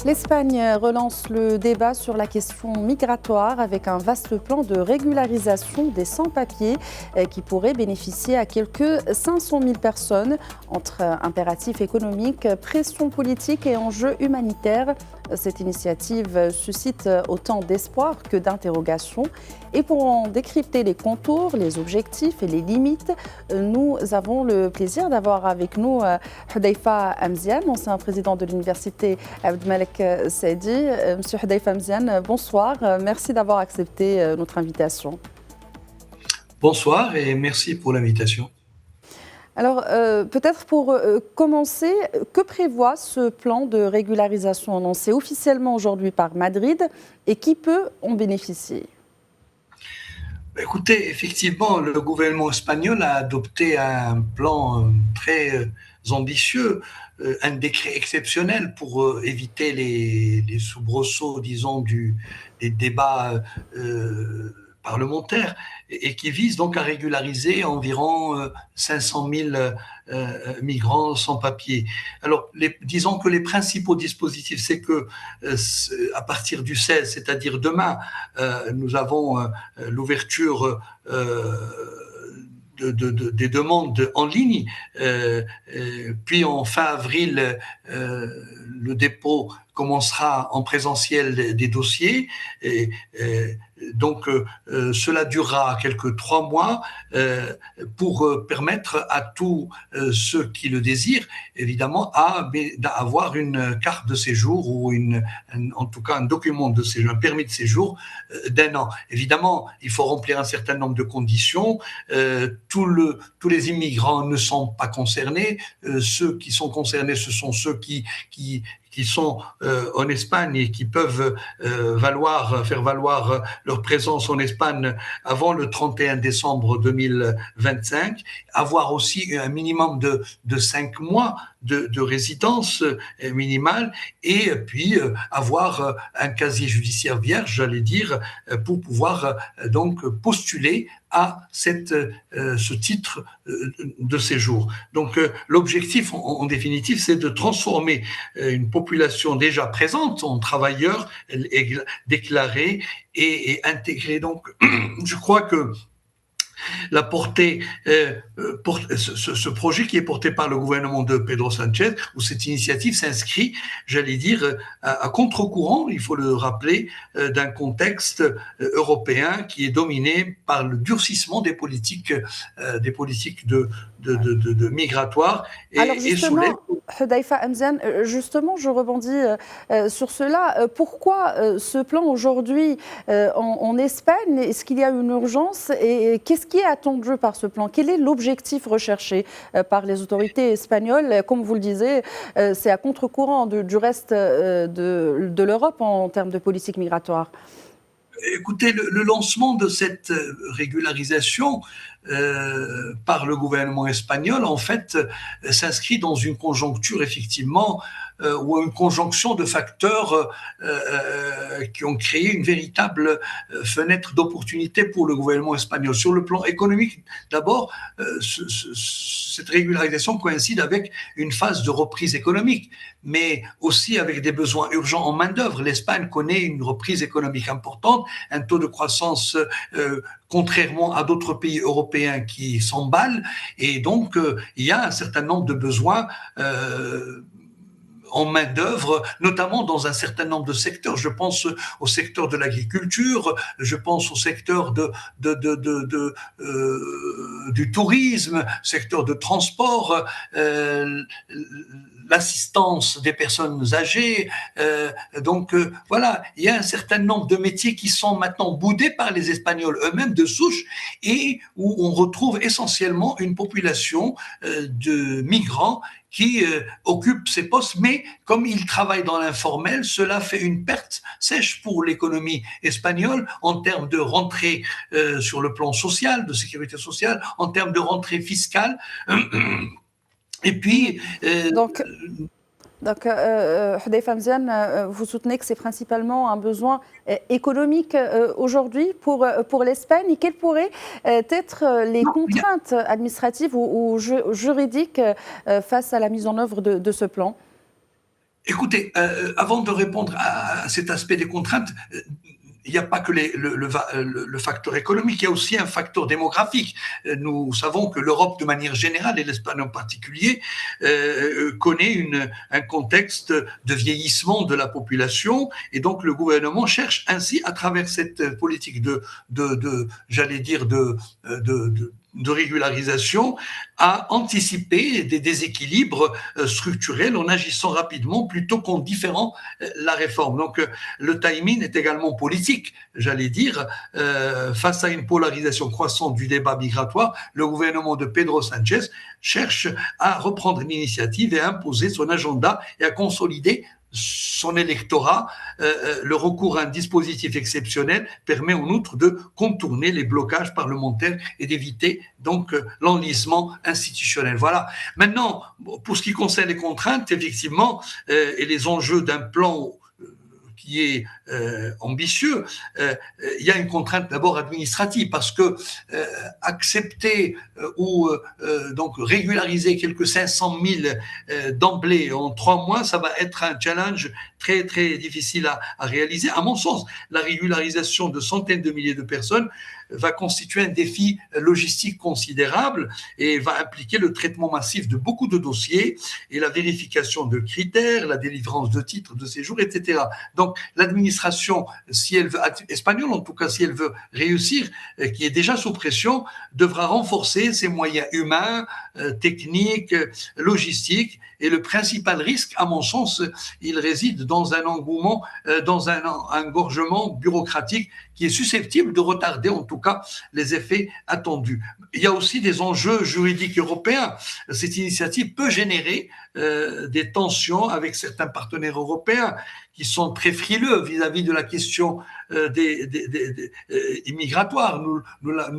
L'Espagne relance le débat sur la question migratoire avec un vaste plan de régularisation des sans-papiers qui pourrait bénéficier à quelques 500 000 personnes. Entre impératifs économiques, pression politique et enjeux humanitaires, cette initiative suscite autant d'espoir que d'interrogations. Et pour en décrypter les contours, les objectifs et les limites, nous avons le plaisir d'avoir avec nous Hudayfa Hamziane, ancien président de l'université Abdelmalek Saidi. Monsieur Hudayfa Hamziane, bonsoir. Merci d'avoir accepté notre invitation. Bonsoir et merci pour l'invitation. Alors, peut-être pour commencer, que prévoit ce plan de régularisation annoncé officiellement aujourd'hui par Madrid et qui peut en bénéficier ? Écoutez, effectivement, le gouvernement espagnol a adopté un plan très ambitieux, un décret exceptionnel pour éviter les soubresauts, disons, des débats parlementaire et qui vise donc à régulariser environ 500 000 migrants sans papier. Alors, disons que les principaux dispositifs, c'est que à partir du 16, c'est-à-dire demain, nous avons l'ouverture des demandes en ligne, puis en fin avril, le dépôt commencera en présentiel des dossiers. Donc, cela durera quelques 3 mois pour permettre à tous ceux qui le désirent, évidemment, d'avoir une carte de séjour ou en tout cas un document de séjour, un permis de séjour d'1 an. Évidemment, il faut remplir un certain nombre de conditions. Tous les immigrants ne sont pas concernés. Ceux qui sont concernés, ce sont ceux qui sont en Espagne et qui peuvent faire valoir leur présence en Espagne avant le 31 décembre 2025, avoir aussi un minimum de 5 mois de résidence minimale et puis avoir un casier judiciaire vierge, j'allais dire, pour pouvoir donc postuler à ce titre de séjour. Donc l'objectif en définitive, c'est de transformer une population déjà présente en travailleurs déclarés et intégrés. Donc je crois que la portée, ce projet qui est porté par le gouvernement de Pedro Sánchez, où cette initiative s'inscrit, j'allais dire, à contre-courant, il faut le rappeler, d'un contexte européen qui est dominé par le durcissement des politiques de migratoires. Alors justement, Hudayfa Hamziane, justement, je rebondis sur cela. Pourquoi ce plan aujourd'hui en Espagne? Est-ce qu'il y a une urgence et qu'est-ce qui est attendu par ce plan? Quel est l'objectif recherché par les autorités espagnoles? Comme vous le disiez, c'est à contre-courant du reste de l'Europe en termes de politique migratoire. Écoutez, le lancement de cette régularisation par le gouvernement espagnol, en fait, s'inscrit dans une conjoncture, effectivement, ou une conjonction de facteurs qui ont créé une véritable fenêtre d'opportunité pour le gouvernement espagnol. Sur le plan économique, d'abord, cette régularisation coïncide avec une phase de reprise économique, mais aussi avec des besoins urgents en main-d'œuvre. L'Espagne connaît une reprise économique importante, un taux de croissance contrairement à d'autres pays européens qui s'emballent, et donc il y a un certain nombre de besoins en main-d'œuvre, notamment dans un certain nombre de secteurs. Je pense au secteur de l'agriculture, je pense au secteur du tourisme, secteur de transport, l'assistance des personnes âgées. Donc voilà, il y a un certain nombre de métiers qui sont maintenant boudés par les Espagnols eux-mêmes de souche et où on retrouve essentiellement une population de migrants qui occupent ces postes, mais comme ils travaillent dans l'informel, cela fait une perte sèche pour l'économie espagnole en termes de rentrée sur le plan social, de sécurité sociale, en termes de rentrée fiscale. Et puis... Donc, Hudayfa Hamziane, vous soutenez que c'est principalement un besoin économique aujourd'hui pour l'Espagne. Quelles pourraient être les contraintes administratives ou juridiques face à la mise en œuvre de ce plan ? Écoutez, avant de répondre à cet aspect des contraintes, il n'y a pas que le facteur économique, il y a aussi un facteur démographique. Nous savons que l'Europe, de manière générale, et l'Espagne en particulier, connaît un contexte de vieillissement de la population, et donc le gouvernement cherche ainsi, à travers cette politique j'allais dire, de régularisation, à anticiper des déséquilibres structurels en agissant rapidement plutôt qu'en différant la réforme. Donc le timing est également politique, j'allais dire. Face à une polarisation croissante du débat migratoire, le gouvernement de Pedro Sánchez cherche à reprendre l'initiative et à imposer son agenda et à consolider son électorat. Le recours à un dispositif exceptionnel permet en outre de contourner les blocages parlementaires et d'éviter donc l'enlisement institutionnel. Voilà. Maintenant, pour ce qui concerne les contraintes, effectivement, et les enjeux d'un plan qui est ambitieux, il y a une contrainte d'abord administrative, parce que accepter ou donc régulariser quelques 500 000 d'emblée en 3 mois, ça va être un challenge très très difficile à réaliser. À mon sens, la régularisation de centaines de milliers de personnes va constituer un défi logistique considérable et va impliquer le traitement massif de beaucoup de dossiers et la vérification de critères, la délivrance de titres de séjour, etc. Donc l'administration, si elle veut, espagnole en tout cas, si elle veut réussir, qui est déjà sous pression, devra renforcer ses moyens humains, techniques, logistiques. Et le principal risque, à mon sens, il réside dans un engouement, dans un engorgement bureaucratique qui est susceptible de retarder en tout cas les effets attendus. Il y a aussi des enjeux juridiques européens. Cette initiative peut générer des tensions avec certains partenaires européens qui sont très frileux vis-à-vis de la question immigratoires. Nous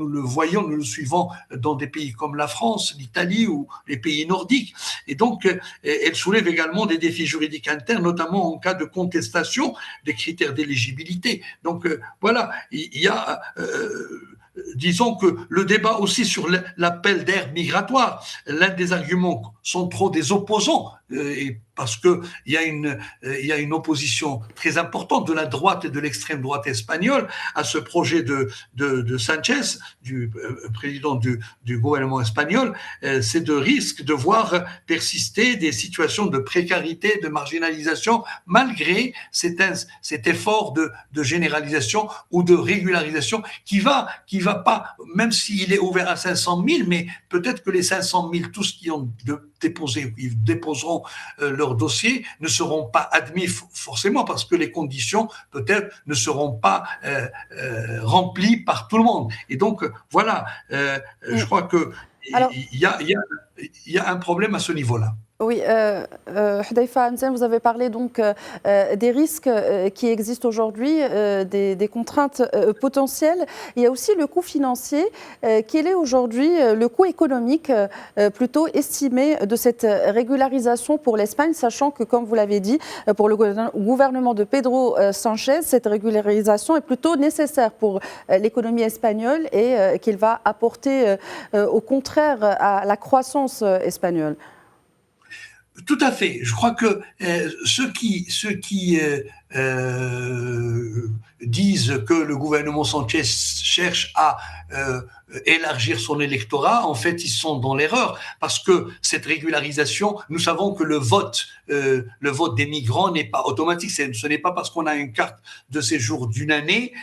le voyons, nous le suivons dans des pays comme la France, l'Italie ou les pays nordiques. Et donc, elle soulève également des défis juridiques internes, notamment en cas de contestation des critères d'éligibilité. Donc, voilà, il y a... disons que le débat aussi sur l'appel d'air migratoire, l'un des arguments sont trop des opposants, et parce qu'il y a une opposition très importante de la droite et de l'extrême droite espagnole à ce projet de Sanchez, du président du gouvernement espagnol. C'est de risque de voir persister des situations de précarité, de marginalisation, malgré cet effort de généralisation ou de régularisation qui va pas, même s'il est ouvert à 500 000, mais peut-être que les 500 000, tous qui ont déposé, ils déposeront leur dossier, ne seront pas admis forcément parce que les conditions peut-être ne seront pas remplies par tout le monde. Et donc voilà, je crois que il y a un problème à ce niveau-là. Oui, Hudayfa Hamzen, vous avez parlé donc des risques qui existent aujourd'hui, des contraintes potentielles. Il y a aussi le coût financier. Quel est aujourd'hui le coût économique plutôt estimé de cette régularisation pour l'Espagne, sachant que, comme vous l'avez dit, pour le gouvernement de Pedro Sánchez, cette régularisation est plutôt nécessaire pour l'économie espagnole et qu'il va apporter au contraire à la croissance espagnole? Tout à fait. Je crois que ceux qui disent que le gouvernement Sanchez cherche à élargir son électorat, en fait, ils sont dans l'erreur, parce que cette régularisation, nous savons que le vote des migrants n'est pas automatique. Ce n'est pas parce qu'on a une carte de séjour d'une année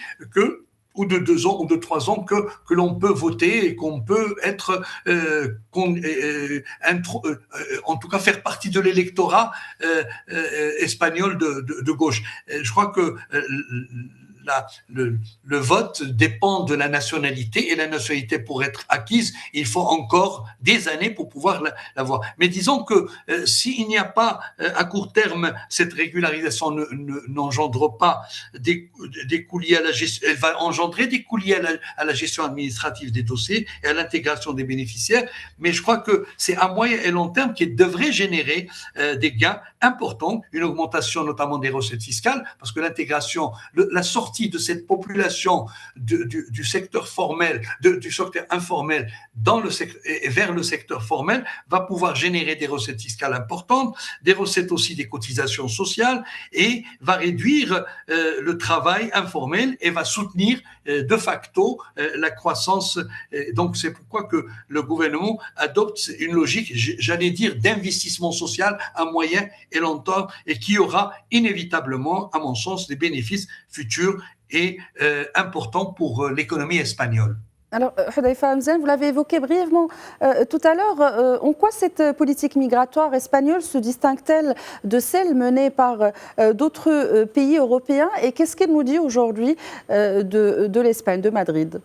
ou de 2 ans ou de 3 ans que l'on peut voter et qu'on peut être en tout cas faire partie de l'électorat espagnol de gauche. Je crois que le vote dépend de la nationalité, et la nationalité, pour être acquise, il faut encore des années pour pouvoir l'avoir. Mais disons que s'il n'y a pas à court terme, cette régularisation n'engendre pas des coûts liés à la gestion, elle va engendrer des coûts liés à la gestion administrative des dossiers et à l'intégration des bénéficiaires, mais je crois que c'est à moyen et long terme qui devrait générer des gains importants, une augmentation notamment des recettes fiscales, parce que l'intégration, la sortie sortie de cette population du secteur formel, du secteur informel et vers le secteur formel va pouvoir générer des recettes fiscales importantes, des recettes aussi des cotisations sociales et va réduire le travail informel et va soutenir de facto la croissance. Donc c'est pourquoi que le gouvernement adopte une logique, j'allais dire, d'investissement social à moyen et long terme et qui aura inévitablement, à mon sens, des bénéfices futurs et importants pour l'économie espagnole. Alors, Hudhaifa Hamzan, vous l'avez évoqué brièvement tout à l'heure. En quoi cette politique migratoire espagnole se distingue-t-elle de celle menée par d'autres pays européens et qu'est-ce qu'elle nous dit aujourd'hui de l'Espagne, de Madrid?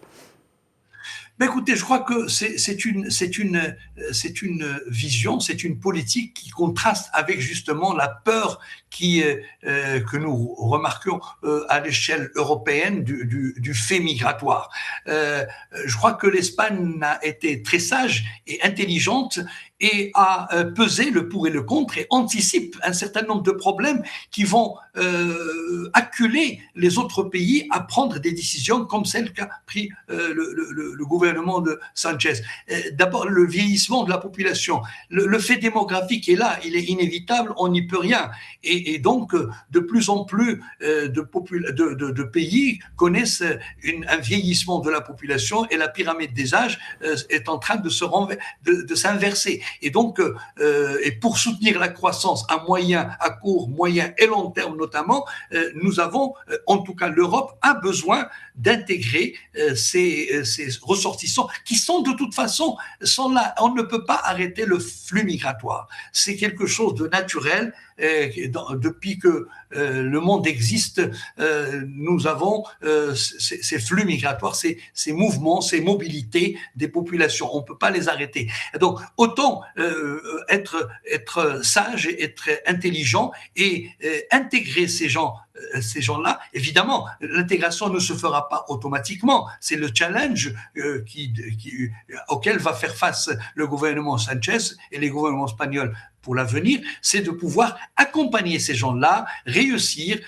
Ben écoutez, je crois que c'est une vision, c'est une politique qui contraste avec justement la peur que nous remarquons à l'échelle européenne du fait migratoire. Je crois que l'Espagne a été très sage et intelligente et a pesé le pour et le contre et anticipe un certain nombre de problèmes qui vont acculer les autres pays à prendre des décisions comme celle qu'a pris le gouvernement de Sanchez. D'abord, le vieillissement de la population. Le fait démographique est là, il est inévitable, on n'y peut rien. Et donc, de plus en plus de pays connaissent un vieillissement de la population et la pyramide des âges est en train de s'inverser. Et donc, et pour soutenir la croissance à court, moyen et long terme notamment, nous avons, en tout cas l'Europe a besoin d'intégrer ces ressortissants qui sont de toute façon là. On ne peut pas arrêter le flux migratoire. C'est quelque chose de naturel. Depuis que le monde existe, nous avons ces flux migratoires, ces mouvements, ces mobilités des populations. On ne peut pas les arrêter. Donc, autant être sage, être intelligent et intégrer ces gens-là. Évidemment, l'intégration ne se fera pas automatiquement. C'est le challenge auquel va faire face le gouvernement Sanchez et les gouvernements espagnols pour l'avenir, c'est de pouvoir accompagner ces gens-là, réussir,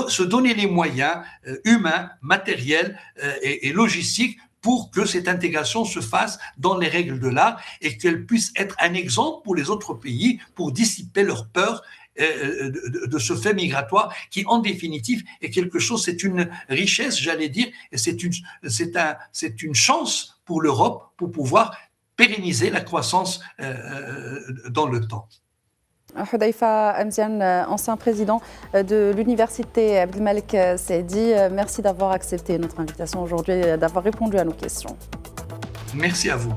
se donner les moyens humains, matériels et logistiques pour que cette intégration se fasse dans les règles de l'art et qu'elle puisse être un exemple pour les autres pays pour dissiper leur peur de ce fait migratoire qui, en définitive, est quelque chose, c'est une richesse, j'allais dire, et c'est une chance pour l'Europe pour pouvoir pérenniser la croissance dans le temps. Hudhaifa Hamzan, ancien président de l'université Abdelmalek Saidi, merci d'avoir accepté notre invitation aujourd'hui et d'avoir répondu à nos questions. Merci à vous.